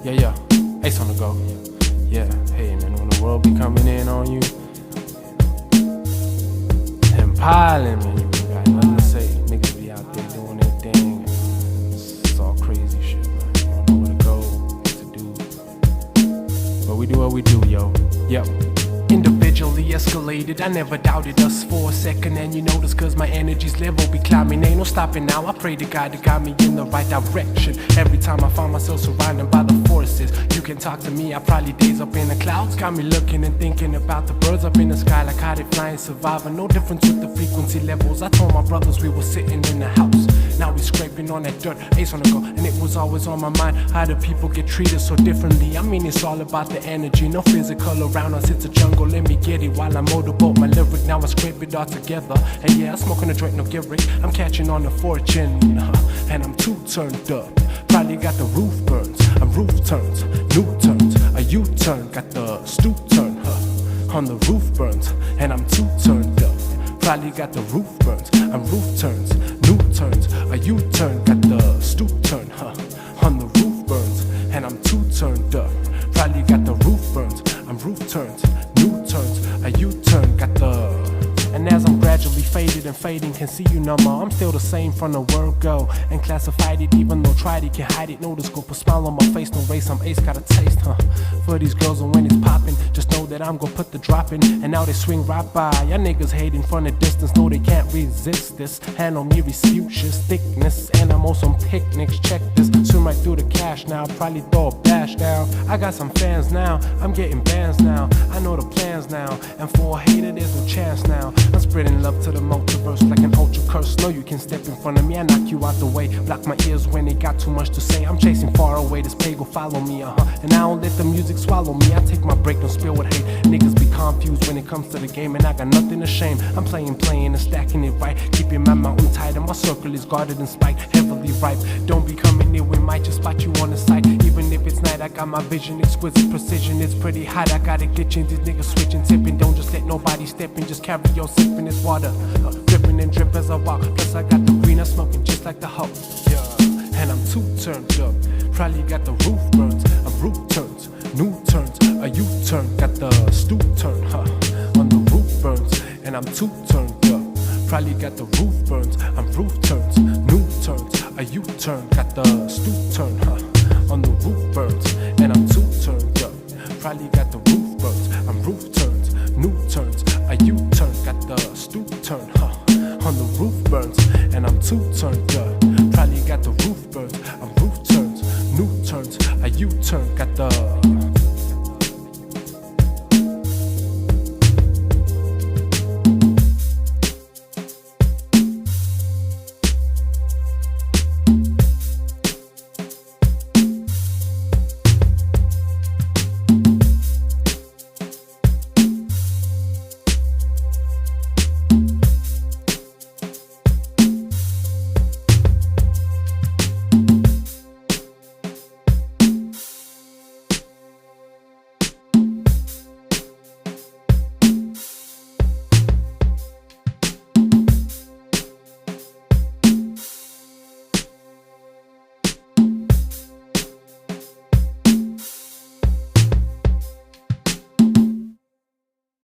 Yeah, Ace on the go. Yeah, hey man, when the world be coming in on you and piling, man, you ain't got nothing to say. Niggas be out there doing their thing. It's all crazy shit, man. You don't know where to go, what to do. But we do what we do, yo. Yep. Individually escalated, I never doubted us for a second. And you notice cause my energy's level be climbing, ain't no stopping now. I pray to God that got me in the right direction. Every time I find myself surrounded by the forces. You can talk to me, I probably days up in the clouds. Got me looking and thinking about the birds up in the sky, like how they flying, surviving. No difference with the frequency levels. I told my brothers we were sitting in the house. Now we scraping on that dirt, Ace on the go. And it was always on my mind, how do people get treated so differently? I mean, it's all about the energy, no physical around us, it's a jungle. Let me get it while I motorboat my lyric. Now I scrape it all together. And yeah, I'm smoking a joint, no gimmick. I'm catching on the fortune, and I'm too turned up. Probably got the roof burns, I'm roof turns, new turns, a U-turn, got the stoop turn, on the roof burns, and I'm too turned up. Probably got the roof burns, I'm roof turns, new turns, a U-turn, got the stoop turn, on the roof burns, and I'm too turned up. Probably got the roof burns, I'm roof turns, new turns, a U-turn, got the. And as I'm gradually faded and fading, can see you no more. I'm still the same from the word go. And classified it, even though tried it, can't hide it. No scope, a smile on my face, no race. I'm Ace, got a taste, for these girls, and when it's popping, just know that I'm gonna put the drop in. And now they swing right by. Y'all niggas hating from the distance, know they can't resist this. Handle me Respucious thickness, and I'm on some picnics. Check this, swim right through the cash now. Probably throw a bash down. I got some fans now, I'm getting bands now. I know the plans now, and for a hater, there's no chance now. I'm spreading love to the multiverse like an ultra curse. No, you can step in front of me, I knock you out the way. Block my ears when they got too much to say. I'm chasing far away, this pay go follow me, and I don't let the music swallow me. I take my break, don't spill with hate. Niggas be confused when it comes to the game, and I got nothing to shame. I'm playing and stacking it right. Keeping my mountain tight, and my circle is guarded and spiked, heavily ripe. Don't be coming near, we might just spot you on the site. Even if it's night, I got my vision, exquisite precision. It's pretty hot, I got it glitching. These niggas switching, tipping. Don't just let nobody step in, just carry your sipping this water, dripping and drip as I walk. Plus I got the green, I'm smoking just like the Hulk. Yeah, and I'm too turned up. Probably got the roof burns, I'm roof turns, new turns, a U-turn, got the stoop turn, on the roof burns, and I'm too turned up. Probably got the roof burns, I'm roof turns, new turns, a U-turn, got the stoop turn, on the roof burns, and I'm too turned up. Probably got the roof burns, I'm roof turns, new turns, a U-turn, got the stoop turn, on the roof burns, and I'm too turned up. Probably got the roof burns, I'm roof turns, new turns, a U-turn, got the.